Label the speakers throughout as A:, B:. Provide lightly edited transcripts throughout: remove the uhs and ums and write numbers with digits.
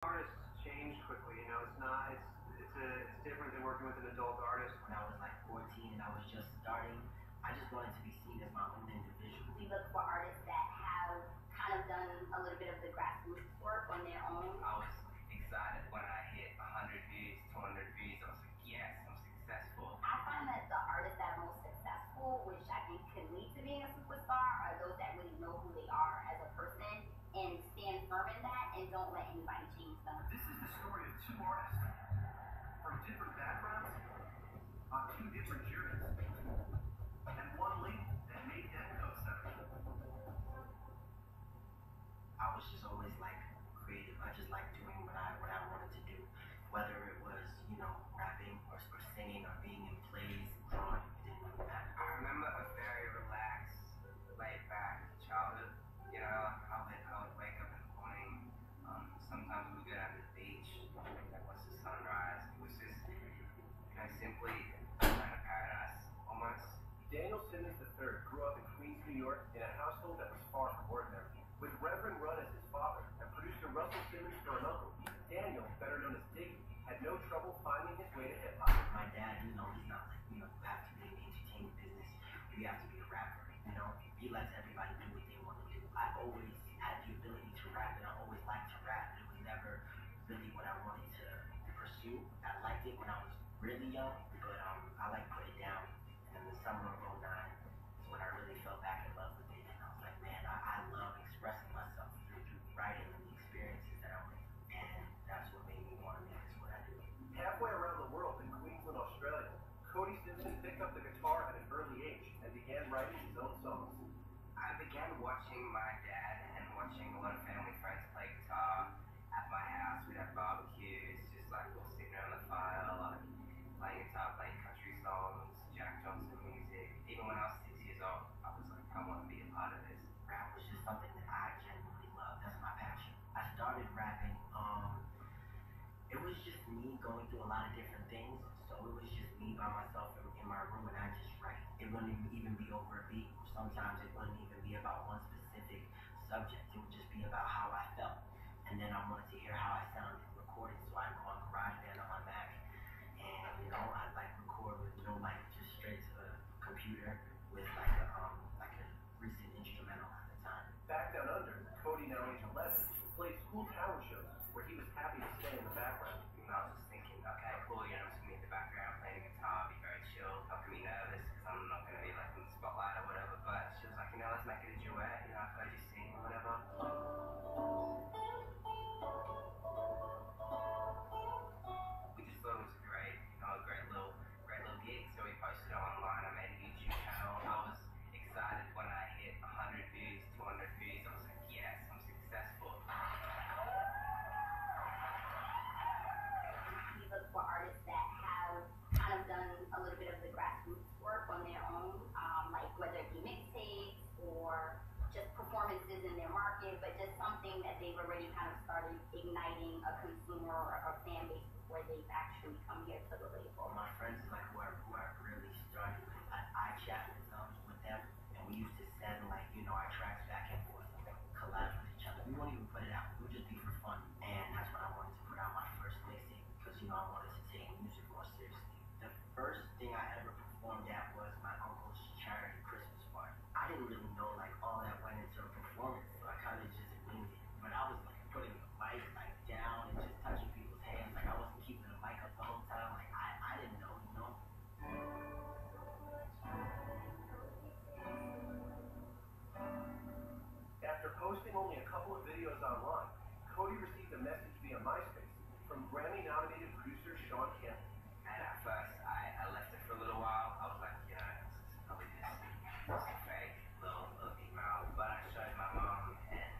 A: Artists change quickly, you know, it's different than working with an adult artist.
B: When I was like 14 and I was just starting, I just wanted to be seen as my own individual.
C: We look for artists that have kind of done a little bit of the grassroots work on their own.
D: I was excited when I hit 100 views, 200 views. I was like, yes, I'm successful.
C: I find that the artists that are most successful, which I think could lead to being a superstar, are those that really know who they are as a person and stand firm in that and don't let anybody change them.
A: This is the story of two artists from different backgrounds on two different journeys, and one link that made them Cosigned.
B: I was just always like creative. I just liked doing what I wanted to do, whether it was, you know, rapping or singing or being in plays, drawing. It didn't really matter.
D: I remember a very relaxed, laid back childhood. You know, I would wake up in the morning. Sometimes we would go down to the beach, like watch the sunrise. It was just, you know, simply kind of paradise, almost.
A: Diggy Simmons III grew up in Queens, New York, in a household that was far from ordinary. With Reverend Run as his father and producer Russell Simmons for an uncle, Daniel, better known as Diggy, had no trouble finding his way to hip-hop.
B: My dad, you know, he's not like, you know, you have to be in the entertainment business. You have to be a rapper, you know. He lets everybody do what they want to do. I always had the ability to rap, and I always liked to rap. It was never really what I wanted to pursue. I liked it when I was really young, but I like put it down. And in the summer of '09 is when I really fell back in love with it. And I was like, man, I love expressing myself through writing and the experiences that I went through. And that's what made me want to make this what I do.
A: Halfway around the world in Queensland, Australia, Cody Simpson picked up the guitar at an early age and began writing his own songs.
D: I began watching my dad and watching a lot of family friends play guitar at my house. We'd have barbecues, just like all sitting around the fire, like playing guitar, playing country songs, Jack Johnson music. Even when I was 6 years old, I was like, I want to be a part of this.
B: Rap was just something that I genuinely love. That's my passion. I started rapping. It was just me going through a lot of different things. So it was just me by myself in my room, and I just write. It wouldn't even be over a beat. Sometimes it wouldn't even be about one specific subject. It would just be about how I felt. And then I wanted to hear how I sounded recorded, so I'd go on GarageBand on my Mac, and you know, I'd like record with no mic, just straight to the computer with like a recent instrumental at the time.
A: Back down under, Cody, now age 11, played school talent shows where he was happy to stay in the background.
D: And I was just thinking, okay, cool, you know, I'm just gonna be in the background playing the guitar, be very chill, not gonna be nervous because I'm not gonna be like in the spotlight or whatever. But she was like, you know, let's make it a duet, you know, I've heard you sing or whatever. We just thought it was a great, you know, a great little gig. So we posted it online. I made a YouTube channel. I was excited when I hit 100 views, 200 views. I was like, yes, I'm successful.
C: We look for artists that have kind of done a little bit of the grassroots work on their own, like whether it be mixtapes or just performances in their market, but just something that they've already kind of started igniting a consumer or a fan base before they've actually come here to the label.
B: My friends, like who I really started with, I chat with them, and we used to send like, you know, our tracks back and forth, like collab with each other. We won't even put it out. It would just be for fun. And that's when I wanted to put out my first mixtape, because you know, I wanted to take music more seriously. The first thing I ever performed at was my uncle's charity Christmas party. I didn't really know like all that went into a performance, so I kind of just winged it. But I was like putting the mic like down and just touching people's hands. Like I wasn't keeping the mic up the whole time. Like I didn't know, you know.
A: After posting only a couple of videos online, Cody received a message via MySpace from Grammy-nominated producer Sean Campbell.
D: And at first, I left it for a little while. I was like, you know, this is probably just a fake little email. But I showed my mom, and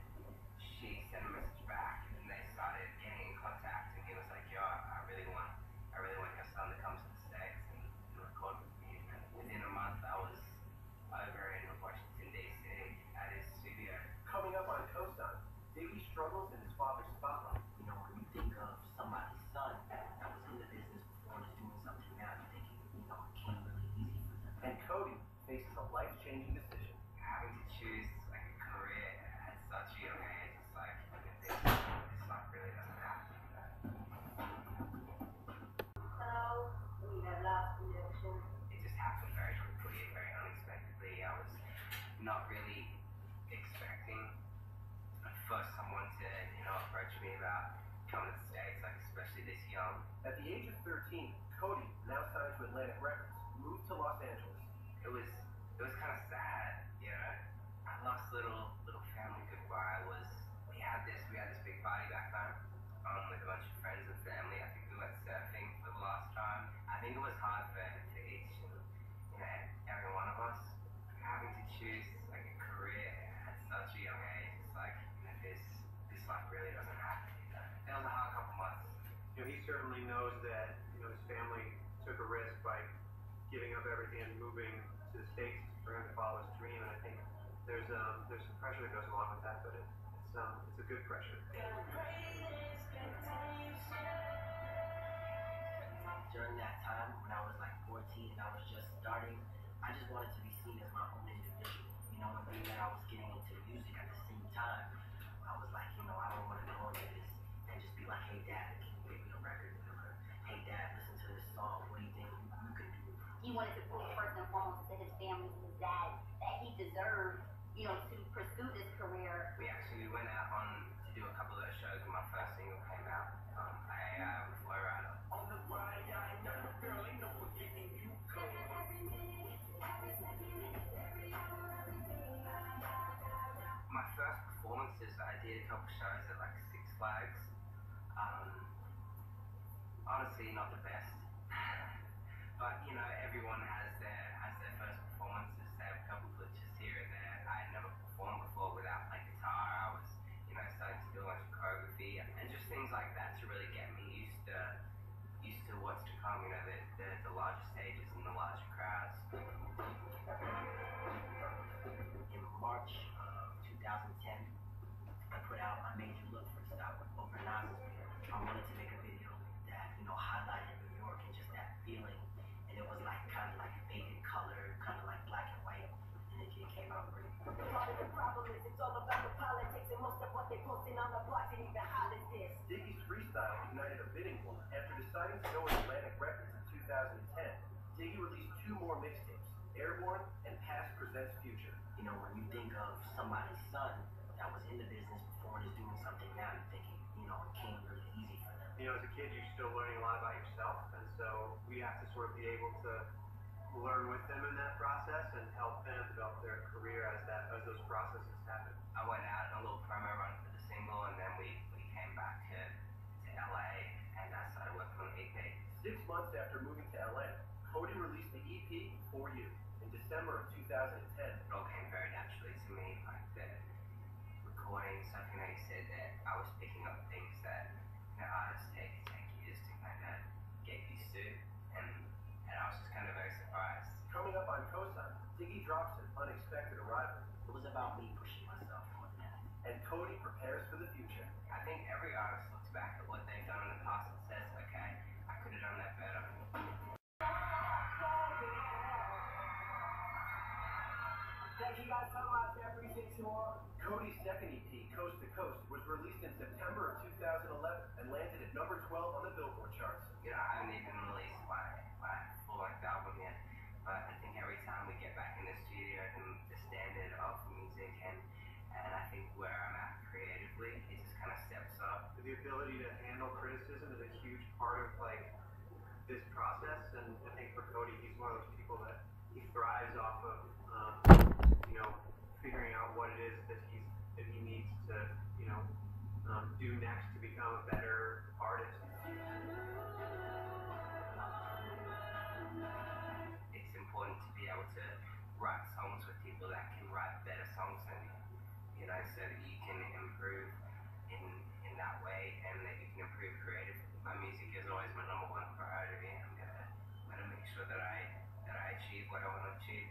D: she sent a message back, and they started getting in contact, and he was like, yo, I really want your son to come to the States and record with me. And within a month, I was over in Washington, D.C. at his studio.
A: Coming up on Cosigned, Diggy struggles in his father's spotlight.
B: You know, when you think
A: he knows that his family took a risk by giving up everything and moving to the States for him to follow his dream. And I think there's some pressure that goes along with that, but it's a good pressure.
B: During that time, when I was like 14 and I was just starting, I just wanted to be seen as my own individual. And being that I was getting into music at the same time, I was like, I don't want to go into this and just be like, hey dad, can you give me a record? Or hey dad, listen to this song. What do you think you can do?
C: He wanted to prove first and foremost to his family, his dad, that he deserved, to pursue this career.
D: We actually went out to do a couple of those shows when my first single came out. I Flow Rider. My first performances, I did a couple shows at like Six Flags. Honestly, not the best. But everyone has their first performances. They have a couple glitches here and there. I had never performed before without my guitar. I was starting to do a bunch of choreography and just things like that to really get me used to what's to come. The larger stages and the larger crowds.
B: In March of 2010, I put out my major look freestyle over Nas's video. I wanted to make a video that highlighted New York and just that feeling, and it was like kind of like faded color, kind of like black and white, and it came out great.
E: Part of the problem is it's all about the politics, and most of what they posting on the blocks ain't even hot as this.
A: Diggy's freestyle ignited a bidding war. After deciding to go with Atlantic Records in 2010, Diggy released 2 more mixtapes, Airborne and Past Presents Future.
B: When you think of somebody's son that was in the business before and is doing something now, you're thinking, it came really easy for them.
A: As a kid, you're still learning a lot about yourself, and so we have to sort of be able to learn with them in that process and help them develop their career as those processes happen.
D: I went out on a little promo run for the single, and then we came back to LA, and I started working on the EP.
A: 6 months after moving to LA, Cody released the EP For You in December of 2010.
D: It all came very naturally to me, like the recording stuff. You said that I was picking up things that artists take years to kind of get used to, and I was just kind of very surprised.
A: Coming up on Cosigned, Diggy drops an unexpected arrival,
B: It was about me pushing myself more than anything.
A: and Cody prepares for the future.
D: I think every artist looks back at what they've done in the past and says, okay, I could have done that better.
E: Thank you guys so much. I appreciate you all.
A: Cody's second EP, Coast to Coast, was released in September of 2011 and landed at number 12 on the Billboard charts.
D: I haven't even released my full-length album yet, but I think every time we get back in the studio and the standard of music and I think where I'm at creatively, it just kind of steps up.
A: The ability to handle criticism is a huge part of this process, and I think for Cody, he's one of those people that he thrives off of, figuring out what it is that he needs to, do next to become a better artist.
D: It's important to be able to write songs with people that can write better songs than you, so that you can improve in that way, and that you can improve creatively. My music is always my number 1 priority. I'm gonna make sure that I achieve what I want to achieve.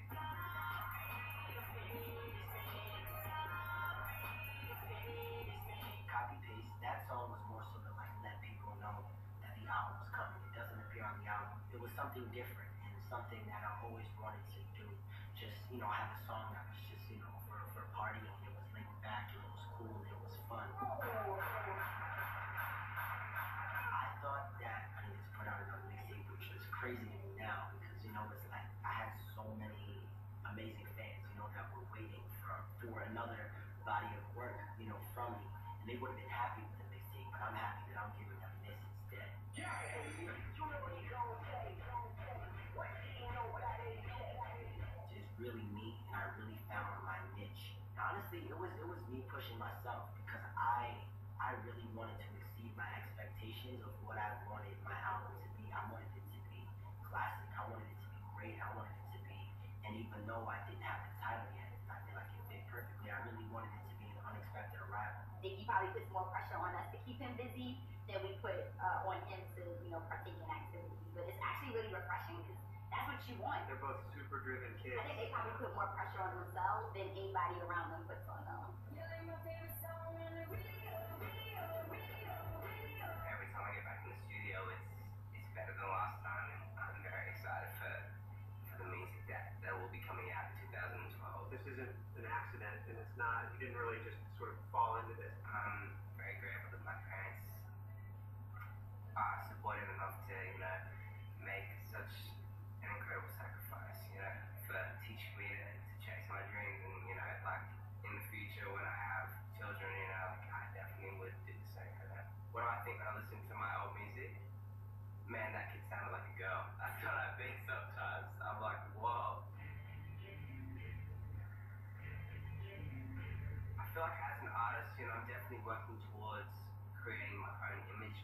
B: Copy paste. That song was more so to let people know that the album was coming. It doesn't appear on the album. It was something different and something that I always wanted to do. Just have a song that was just for partying. It was laid back and it was cool and it was fun. I thought that I needed to put out another mixtape, which is crazy to me now because it's like I had so many amazing fans, that were waiting for another body of work, from me. And they would have been happy with the mixtape, but I'm happy that I'm giving them this instead. Just really me, and I
C: what you want.
A: They're both super driven kids.
C: I think they probably put more pressure on themselves than anybody around them puts on them.
D: Every time I get back in the studio, it's better than last time, and I'm very excited for the music that will be coming out in 2012.
A: This isn't an accident, and it's not, you didn't really just sort of fall into this.
D: I'm very grateful that my parents are supportive enough to, make such an incredible sacrifice, for teaching me to chase my dreams, and, like, in the future when I have children, I definitely would do the same for them. What do I think when I listen to my old music? Man, that kid sounded like a girl. That's what I think sometimes. I'm like, whoa. I feel like as an artist, I'm definitely working towards creating my own image,